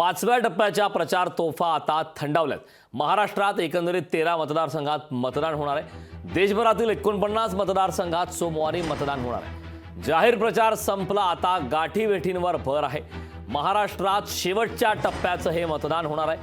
पाचव्या टप्प्याच्या प्रचार तोफा आता थंडावल्यात। महाराष्ट्रात एकंदरीत 13 मतदारसंघात मतदान होणार आहे। देशभरातील 49 मतदारसंघात सोमवारी मतदान होणार आहे। जाहीर प्रचार संपला, आता गाठीभेटींवर भर आहे। महाराष्ट्रात शेवटच्या टप्प्याचं हे मतदान होणार आहे।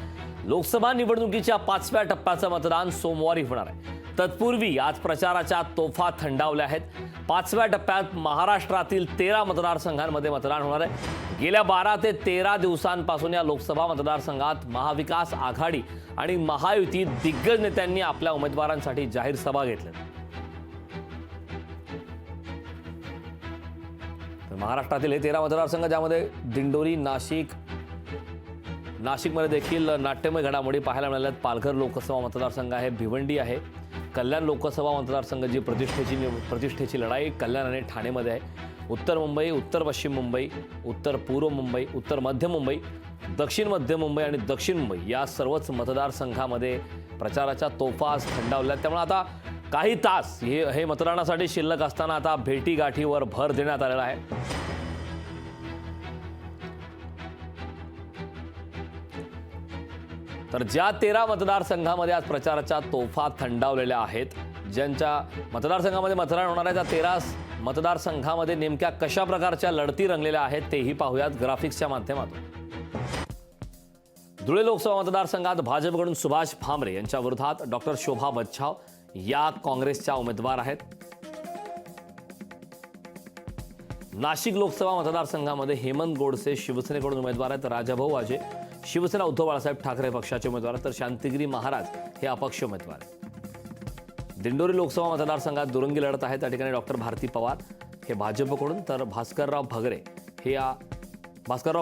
लोकसभा निवडणुकीच्या 5व्या टप्प्याचं मतदान सोमवारी होणार आहे। तत्पूर्वी आज प्रचाराच्या तोफा थंडावल्या आहेत। 5व्या टप्प्यात महाराष्ट्रातील 13 मतदारसंघांमध्ये मतदान होणार आहे। गेल्या 12 ते 13 दिवसांपासून या लोकसभा मतदारसंघात महाविकास आघाडी आणि महायुती दिग्गज नेत्यांनी आपल्या उमेदवारांसाठी जाहीर सभा घेतल्या। तर महाराष्ट्रातील हे 13 मतदारसंघ, ज्यामध्ये दिंडोरी, नाशिकमध्ये देखील नाट्यमय घडामोडी पाहायला मिळाल्यात। पालघर लोकसभा मतदारसंघ आहे, भिवंडी आहे। कल्याण लोकसभा मतदारसंघ जी प्रतिष्ठेची लढाई कल्याण आणि ठाणेमध्ये आहे। उत्तर मुंबई, उत्तर पश्चिम मुंबई, उत्तर पूर्व मुंबई, उत्तर मध्य मुंबई, दक्षिण मध्य मुंबई आणि दक्षिण मुंबई या सर्वच मतदारसंघामध्ये प्रचाराच्या तोफा आज थंडावल्यात। त्यामुळे आता काही तास हे मतदानासाठी शिल्लक असताना आता भेटीगाठीवर भर देण्यात आलेला आहे। तर ज्या 13 मतदारसंघामध्ये आज प्रचाराच्या तोफा थंडावलेल्या आहेत, ज्यांच्या मतदारसंघामध्ये मतदान होणार आहे, त्या 13 मतदारसंघामध्ये नेमक्या कशा प्रकारच्या लढती रंगलेल्या आहेत तेही पाहूयात ग्राफिक्सच्या माध्यमातून। धुळे लोकसभा मतदारसंघात भाजपकडून सुभाष भामरे यांच्या विरोधात डॉक्टर शोभा बच्छाव या काँग्रेसच्या उमेदवार आहेत। नाशिक लोकसभा मतदारसंघामध्ये हेमंत गोडसे शिवसेनेकडून उमेदवार आहेत। राजाभाऊ वाजे शिवसेना उद्धव बाळासाहेब ठाकरे पक्षाचे उमेदवार आहेत, तर शांतिगिरी महाराज हे अपक्ष उमेदवार आहेत। दिंडोरी लोकसभा मतदारसंघात दुरंगी लढत आहे। त्या ठिकाणी डॉक्टर भारती पवार हे भाजपकडून, तर भास्करराव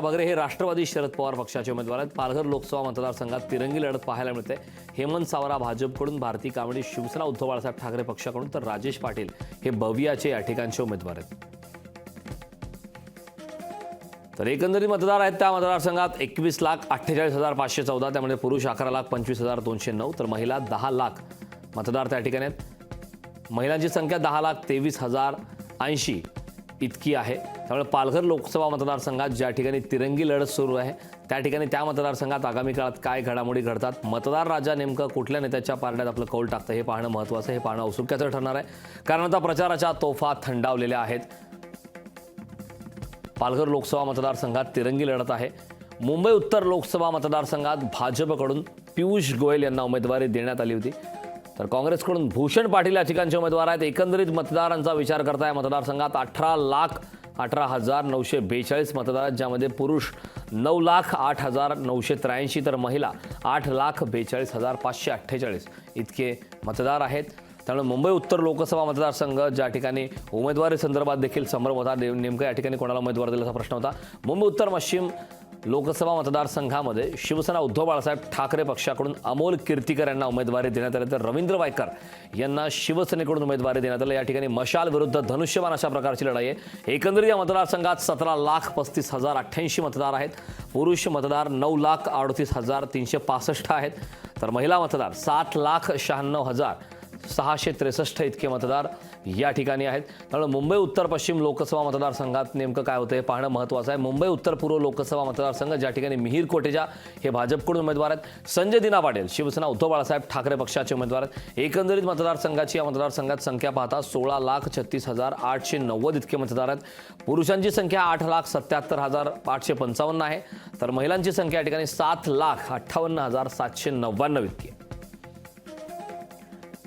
भगरे हे राष्ट्रवादी शरद पवार पक्षाचे उमेदवार आहेत। पालघर लोकसभा मतदारसंघात तिरंगी लढत पाहायला मिळते। हेमंत सावरा भाजपकडून, भारती कांबडी शिवसेना उद्धव बाळासाहेब ठाकरे पक्षाकडून, तर राजेश पाटील हे भवियाचे या ठिकाणचे उमेदवार आहेत। तर एकंदरीत मतदार आहेत त्या मतदारसंघात 21,48,514, त्यामध्ये पुरुष 11,25,209, तर महिला 10 लाख मतदार त्या ठिकाणी आहेत। महिलांची संख्या 10,23,080 इतकी आहे। त्यामुळे पालघर लोकसभा मतदारसंघात ज्या ठिकाणी तिरंगी लढत सुरू आहे, त्या ठिकाणी त्या मतदारसंघात आगामी काळात काय घडामोडी घडतात, मतदार राजा नेमकं कुठल्या नेत्याच्या पारड्यात आपलं कौल टाकतं हे पाहणं महत्त्वाचं, हे पाहणं औत्सुक्याचं ठरणार आहे। कारण आता प्रचाराच्या तोफा थंडावलेल्या आहेत। पालघर लोकसभा मतदारसंघात तिरंगी लढत आहे। मुंबई उत्तर लोकसभा मतदारसंघात भाजपकडून पियुष गोयल यांना उमेदवारी देण्यात आली होती, तर काँग्रेसकडून भूषण पाटील या ठिकाणचे उमेदवार आहेत। एकंदरीत मतदारांचा विचार करता या मतदारसंघात 18,18,942 मतदार आहेत, ज्यामध्ये पुरुष 9,08,983, तर महिला 8,42,548 इतके मतदार आहेत। त्यामुळे मुंबई उत्तर लोकसभा मतदारसंघ ज्या ठिकाणी उमेदवारी संदर्भात देखील संभ्रम होता, नेमकं या ठिकाणी कोणाला उमेदवार दिल्याचा प्रश्न होता। मुंबई उत्तर पश्चिम लोकसभा मतदारसंघामध्ये शिवसेना उद्धव बाळासाहेब ठाकरे पक्षाकडून अमोल कीर्तीकर यांना उमेदवारी देण्यात आली, तर रवींद्र वायकर यांना शिवसेनेकडून उमेदवारी देण्यात आली। या ठिकाणी मशाल विरुद्ध धनुष्यबाण अशा प्रकारची लढाई आहे। एकंदरीत या मतदारसंघात 17,35,088 मतदार आहेत। पुरुष मतदार 9,38,365 आहेत, तर महिला मतदार 7,96,663 इतके मतदार या ठिकाणी आहेत। त्यामुळे मुंबई उत्तर पश्चिम लोकसभा मतदारसंघात नेमकं काय होतं हे पाहणं महत्त्वाचं आहे। मुंबई उत्तर पूर्व लोकसभा मतदारसंघ ज्या ठिकाणी मिहीर कोटेचा हे भाजपकडून उमेदवार आहेत, संजय दिना पाटील शिवसेना उद्धव बाळासाहेब ठाकरे पक्षाचे उमेदवार आहेत। एकंदरीत मतदारसंघाची या मतदारसंघात संख्या पाहता 16,36,890 इतके मतदार आहेत। पुरुषांची संख्या 8,77,855 आहे, तर महिलांची संख्या या ठिकाणी 7,58,799 इतकी आहे।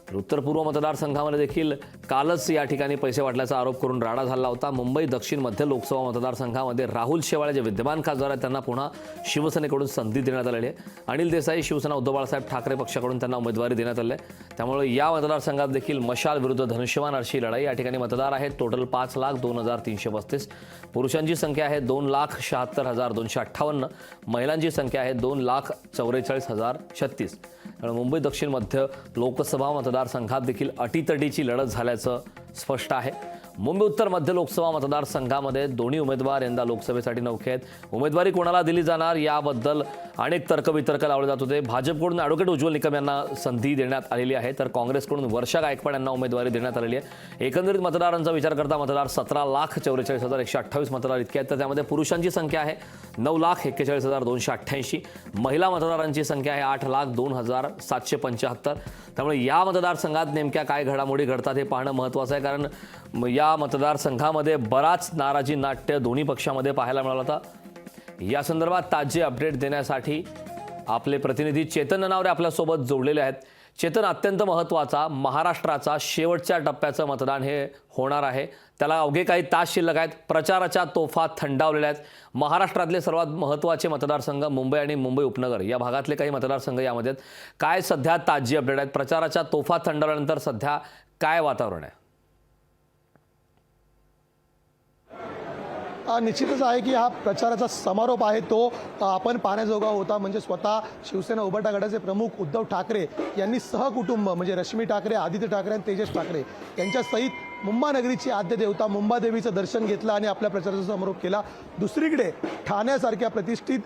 उत्तर पूर्व मतदारसंघामध्ये देखील कालच या ठिकाणी पैसे वाटल्याचा आरोप करून राडा झाला होता। मुंबई दक्षिण मध्य लोकसभा मतदारसंघामध्ये राहुल शेवाळे जे विद्यमान खासदार आहेत त्यांना पुन्हा शिवसेनेकडून संधी देण्यात आलेली आहे। अनिल देसाई शिवसेना उद्धव बाळासाहेब ठाकरे पक्षाकडून त्यांना उमेदवारी देण्यात आली आहे। त्यामुळे या मतदारसंघात देखील मशाल विरुद्ध धनुष्यबाण अशी लढाई। या ठिकाणी मतदार आहेत टोटल 5,02,335। पुरुषांची संख्या आहे 2,76,258, महिलांची संख्या आहे 2,44,036। मुंबई दक्षिण मध्य लोकसभा मतदारसंघात देखील अटीतटीची लढत झाल्याचं स्पष्ट आहे। मुंबई उत्तर मध्य लोकसभा मतदारसंघामध्ये दोन्ही उमेदवार यंदा लोकसभेसाठी नौखे आहेत। उमेदवारी कोणाला दिली जाणार याबद्दल अनेक तर्कवितर्क लावले जात होते. भाजपकडून ॲडव्होकेट उज्ज्वल निकम यांना संधी देण्यात आलेली आहे, तर काँग्रेसकडून वर्षा गायकवाड यांना उमेदवारी देण्यात आलेली आहे. एकंदरीत मतदारांचा विचार करता मतदार 17,44,128 मतदार इतके आहेत. तर त्यामध्ये पुरुषांची संख्या आहे 9,41,288. महिला मतदारांची संख्या आहे 8,02,775. त्यामुळे या मतदारसंघात नेमक्या काय घडामोडी घडतात हे पाहणं महत्त्वाचं आहे, कारण या मतदारसंघामध्ये बराच नाराजी नाट्य दोन्ही पक्षामध्ये पाहायला मिळालं होतं. या संदर्भात ताजे अपडेट देण्यासाठी आपले प्रतिनिधी चेतन ननावरे आपल्यासोबत जोडलेले आहेत. चेतन, अत्यंत महत्त्वाचा महाराष्ट्राचा शेवटच्या टप्प्याचं मतदान हे होणार आहे. त्याला अवघे काही तास शिल्लक आहेत. प्रचाराच्या तोफा थंडावलेल्या आहेत. महाराष्ट्रातले सर्वात महत्त्वाचे मतदारसंघ मुंबई आणि मुंबई उपनगर या भागातले काही मतदारसंघ यामध्ये आहेत. काय सध्या ताजी अपडेट आहेत? प्रचाराच्या तोफा थंडावल्यानंतर सध्या काय वातावरण आहे? निश्चितच आहे की हा प्रचाराचा समारोप आहे तो आपण पाहण्याजोगा होता. म्हणजे स्वतः शिवसेना उभाटा गटाचे प्रमुख उद्धव ठाकरे यांनी सहकुटुंब म्हणजे रश्मी ठाकरे, आदित्य ठाकरे आणि तेजस ठाकरे यांच्यासहित मुंबानगरीची आद्य देवता मुंबादेवीचं दर्शन घेतलं आणि आपल्या प्रचाराचा समारोप केला. दुसरीकडे ठाण्यासारख्या प्रतिष्ठित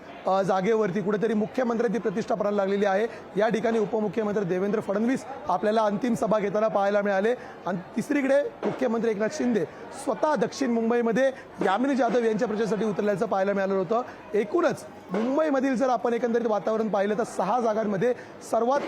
जागेवरती कुठेतरी मुख्यमंत्र्यांची प्रतिष्ठा पडायला लागलेली आहे. या ठिकाणी उपमुख्यमंत्री देवेंद्र फडणवीस आपल्याला अंतिम सभा घेताना पाहायला मिळाले. आणि तिसरीकडे मुख्यमंत्री एकनाथ शिंदे स्वतः दक्षिण मुंबईमध्ये यामिनी जाधव यांच्या प्रचारासाठी उतरल्याचं पाहायला मिळालं होतं. एकूणच मुंबईमधील जर आपण एकंदरीत वातावरण पाहिलं तर 6 जागांमध्ये सर्वात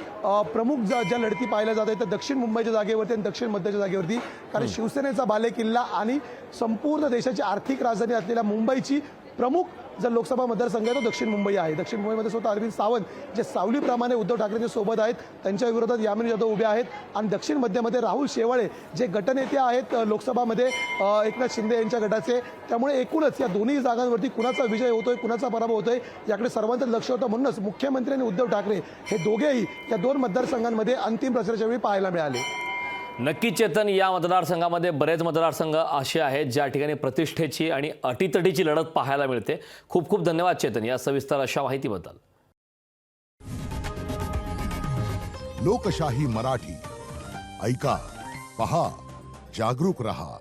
प्रमुख ज्या लढती पाहिल्या जात आहेत त्या दक्षिण मुंबईच्या जागेवरती आणि दक्षिण मध्यच्या जागेवरती. कारण शिवसेनेचा बालेकिल्ला आणि संपूर्ण देशाची आर्थिक राजधानी असलेल्या मुंबईची प्रमुख जर लोकसभा मतदारसंघ आहे तो दक्षिण मुंबई आहे. दक्षिण मुंबईमध्ये स्वतः अरविंद सावंत जे सावलीप्रमाणे उद्धव ठाकरेंच्या सोबत आहेत, त्यांच्या विरोधात यामिनी जाधव उभे आहेत. आणि दक्षिण मध्यमध्ये राहुल शेवाळे जे गटनेते आहेत लोकसभामध्ये एकनाथ शिंदे यांच्या गटाचे. त्यामुळे एकूणच या दोन्ही जागांवरती कुणाचा विजय होतोय, कुणाचा पराभव होतोय याकडे सर्वांचं लक्ष होतं. म्हणूनच मुख्यमंत्री आणि उद्धव ठाकरे हे दोघेही या 2 मतदारसंघांमध्ये अंतिम प्रचाराच्या वेळी पाहायला मिळाले. नक्की चेतन, या मतदारसंघामध्ये बरेच मतदारसंघ असे आहेत ज्या ठिकाणी प्रतिष्ठेची आणि अटीतटीची लढत पाहायला मिळते. खूप खूप धन्यवाद चेतन या सविस्तर अशा माहितीबद्दल. लोकशाही मराठी ऐका, पहा, जागरूक रहा.